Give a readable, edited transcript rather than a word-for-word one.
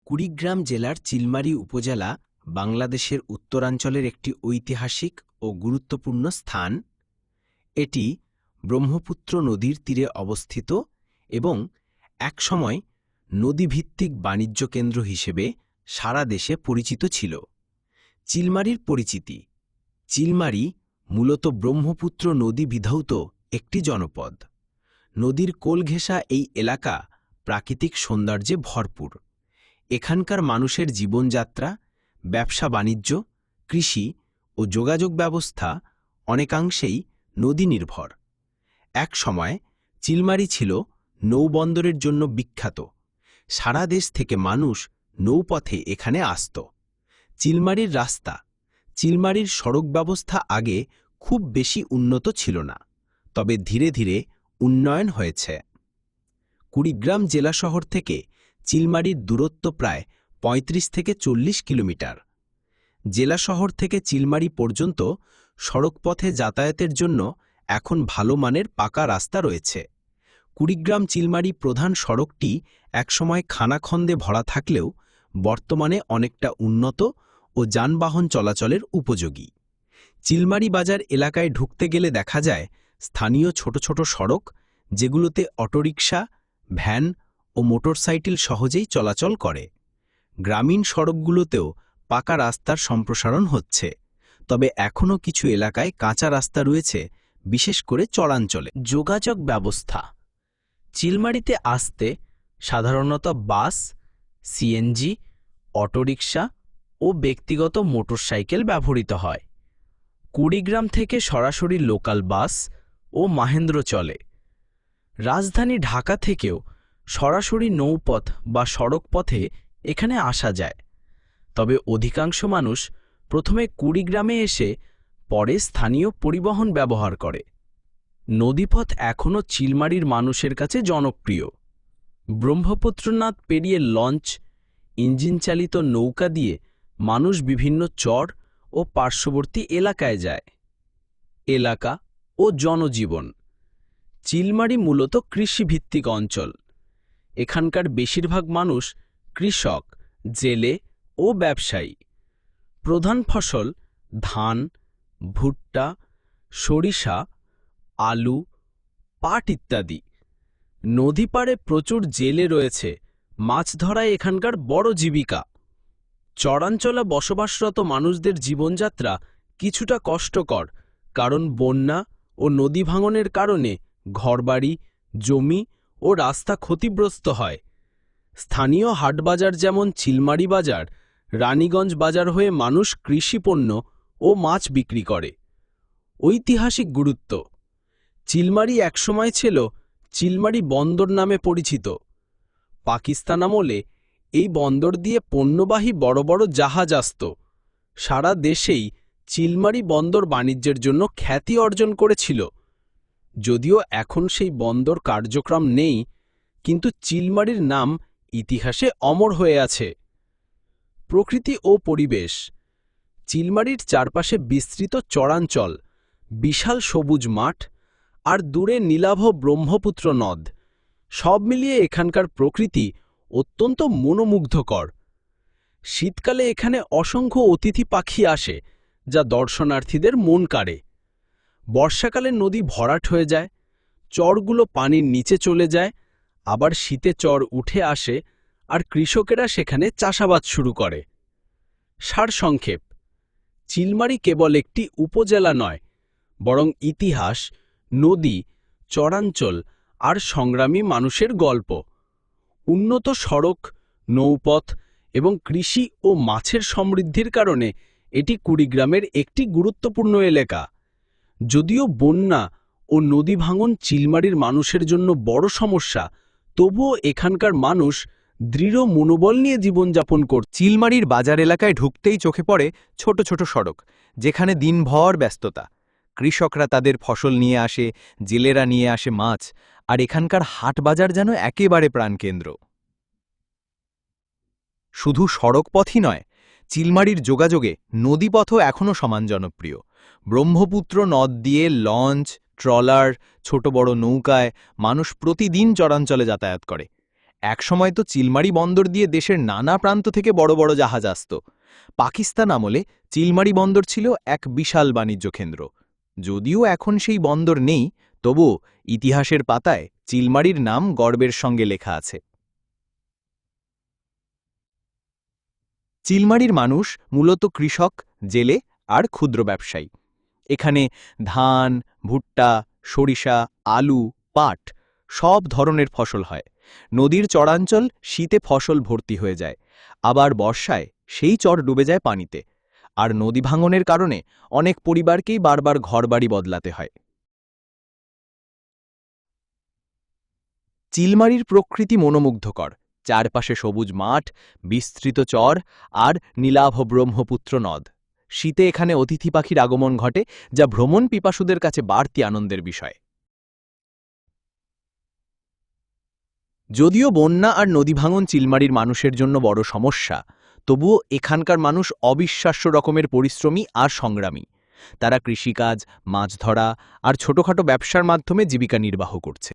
কুড়িগ্রাম জেলার চিলমারী উপজেলা বাংলাদেশের উত্তরাঞ্চলের একটি ঐতিহাসিক ও গুরুত্বপূর্ণ স্থান। এটি ব্রহ্মপুত্র নদীর তীরে অবস্থিত এবং একসময় নদীভিত্তিক বাণিজ্য কেন্দ্র হিসেবে সারা দেশে পরিচিত ছিল। চিলমারীর পরিচিতি: চিলমারী মূলত ব্রহ্মপুত্র নদী বিধৌত একটি জনপদ। নদীর কোল ঘেঁষা এই এলাকা প্রাকৃতিক সৌন্দর্যে ভরপুর। এখানকার মানুষের জীবনযাত্রা, ব্যবসা বাণিজ্য, কৃষি ও যোগাযোগ ব্যবস্থা অনেকাংশেই নদী নির্ভর। এক সময় চিলমারী ছিল নৌবন্দরের জন্য বিখ্যাত। সারা দেশ থেকে মানুষ নৌপথে এখানে আসত। চিলমারীর রাস্তা: চিলমারীর সড়ক ব্যবস্থা আগে খুব বেশি উন্নত ছিল না, তবে ধীরে ধীরে উন্নয়ন হয়েছে। কুড়িগ্রাম জেলা শহর থেকে চিলমারীর দূরত্ব প্রায় ৩৫ থেকে ৪০ কিলোমিটার। জেলা শহর থেকে চিলমারী পর্যন্ত সড়কপথে যাতায়াতের জন্য এখন ভালো মানের পাকা রাস্তা রয়েছে। কুড়িগ্রাম চিলমারী প্রধান সড়কটি একসময় খানাখন্দে ভরা থাকলেও বর্তমানে অনেকটা উন্নত ও যানবাহন চলাচলের উপযোগী। চিলমারী বাজার এলাকায় ঢুকতে গেলে দেখা যায় স্থানীয় ছোট ছোট সড়ক, যেগুলোতে অটোরিকশা, ভ্যান ও মোটরসাইকেল সহজেই চলাচল করে। গ্রামীণ সড়কগুলোতেও পাকা রাস্তার সম্প্রসারণ হচ্ছে, তবে এখনও কিছু এলাকায় কাঁচা রাস্তা রয়েছে, বিশেষ করে চরাঞ্চলে। যোগাযোগ ব্যবস্থা: চিলমারীতে আসতে সাধারণত বাস, সিএনজি, অটোরিকশা ও ব্যক্তিগত মোটরসাইকেল ব্যবহৃত হয়। কুড়িগ্রাম থেকে সরাসরি লোকাল বাস ও মাহেন্দ্র চলে। রাজধানী ঢাকা থেকেও সরাসরি নৌপথ বা সড়ক পথে এখানে আসা যায়, তবে অধিকাংশ মানুষ প্রথমে কুড়িগ্রামে এসে পরে স্থানীয় পরিবহন ব্যবহার করে। নদীপথ এখনও চিলমারীর মানুষের কাছে জনপ্রিয়। ব্রহ্মপুত্র নদ পেরিয়ে লঞ্চ, ইঞ্জিন চালিত নৌকা দিয়ে মানুষ বিভিন্ন চর ও পার্শ্ববর্তী এলাকায় যায়। এলাকা ও জনজীবন: চিলমারী মূলত কৃষিভিত্তিক অঞ্চল। এখানকার বেশিরভাগ মানুষ কৃষক, জেলে ও ব্যবসায়ী। প্রধান ফসল ধান, ভুট্টা, সরিষা, আলু, পাট ইত্যাদি। নদীপাড়ে প্রচুর জেলে রয়েছে, মাছ ধরায় এখানকার বড় জীবিকা। চরাঞ্চলে বসবাসরত মানুষদের জীবনযাত্রা কিছুটা কষ্টকর, কারণ বন্যা ও নদী ভাঙনের কারণে ঘরবাড়ি, জমি ও রাস্তা ক্ষতিগ্রস্ত হয়। স্থানীয় হাটবাজার যেমন চিলমারী বাজার, রানীগঞ্জ বাজার হয়ে মানুষ কৃষিপণ্য ও মাছ বিক্রি করে। ঐতিহাসিক গুরুত্ব: চিলমারী একসময় ছিল চিলমারী বন্দর নামে পরিচিত। পাকিস্তান আমলে এই বন্দর দিয়ে পণ্যবাহী বড় বড় জাহাজ আসত। সারা দেশেই চিলমারী বন্দর বাণিজ্যের জন্য খ্যাতি অর্জন করেছিল। যদিও এখন সেই বন্দর কার্যক্রম নেই, কিন্তু চিলমারীর নাম ইতিহাসে অমর হয়ে আছে। প্রকৃতি ও পরিবেশ: চিলমারীর চারপাশে বিস্তৃত চরাঞ্চল, বিশাল সবুজ মাঠ আর দূরে নীলাভ ব্রহ্মপুত্র নদ। সব মিলিয়ে এখানকার প্রকৃতি অত্যন্ত মনোমুগ্ধকর। শীতকালে এখানে অসংখ্য অতিথি পাখি আসে, যা দর্শনার্থীদের মন কাড়ে। বর্ষাকালে নদী ভরাট হয়ে যায়, চরগুলো পানির নিচে চলে যায়, আবার শীতে চর উঠে আসে আর কৃষকেরা সেখানে চাষাবাদ শুরু করে। সারসংক্ষেপ: চিলমারী কেবল একটি উপজেলা নয়, বরং ইতিহাস, নদী, চরাঞ্চল আর সংগ্রামী মানুষের গল্প। উন্নত সড়ক, নৌপথ এবং কৃষি ও মাছের সমৃদ্ধির কারণে এটি কুড়িগ্রামের একটি গুরুত্বপূর্ণ এলাকা। যদিও বন্যা ও নদী ভাঙন চিলমারীর মানুষের জন্য বড় সমস্যা, তবুও এখানকার মানুষ দৃঢ় মনোবল নিয়ে জীবনযাপন করছে। চিলমারীর বাজার এলাকায় ঢুকতেই চোখে পড়ে ছোট ছোট সড়ক, যেখানে দিনভর ব্যস্ততা। কৃষকরা তাদের ফসল নিয়ে আসে, জেলেরা নিয়ে আসে মাছ, আর এখানকার হাট বাজার যেন একেবারে প্রাণকেন্দ্র। শুধু সড়কপথই নয়, চিলমারীর যোগাযোগে নদীপথও এখনও সমান জনপ্রিয়। ব্রহ্মপুত্র নদ দিয়ে লঞ্চ, ট্রলার, ছোট বড় নৌকায় মানুষ প্রতিদিন চরাঞ্চলে যাতায়াত করে। একসময় তো চিলমারি বন্দর দিয়ে দেশের নানা প্রান্ত থেকে বড় বড় জাহাজ আসত। পাকিস্তান আমলে চিলমারি বন্দর ছিল এক বিশাল বাণিজ্য কেন্দ্র। যদিও এখন সেই বন্দর নেই, তবুও ইতিহাসের পাতায় চিলমারির নাম গর্বের সঙ্গে লেখা আছে। চিলমারির মানুষ মূলত কৃষক, জেলে আর ক্ষুদ্র ব্যবসায়ী। এখানে ধান, ভুট্টা, সরিষা, আলু, পাট সব ধরনের ফসল হয়। নদীর চরাঞ্চল শীতে ফসল ভর্তি হয়ে যায়, আবার বর্ষায় সেই চর ডুবে যায় পানিতে। আর নদী ভাঙনের কারণে অনেক পরিবারকেই বারবার ঘরবাড়ি বদলাতে হয়। চিলমারির প্রকৃতি মনোমুগ্ধকর। চারপাশে সবুজ মাঠ, বিস্তৃত চর আর নীলাভ ব্রহ্মপুত্র নদ। শীতে এখানে অতিথি পাখির আগমন ঘটে, যা ভ্রমণ পিপাসুদের কাছে বাড়তি আনন্দের বিষয়। যদিও বন্যা আর নদী ভাঙন চিলমারির মানুষের জন্য বড় সমস্যা, তবুও এখানকার মানুষ অবিশ্বাস্য রকমের পরিশ্রমী আর সংগ্রামী। তারা কৃষিকাজ, মাছ ধরা আর ছোটখাটো ব্যবসার মাধ্যমে জীবিকা নির্বাহ করছে।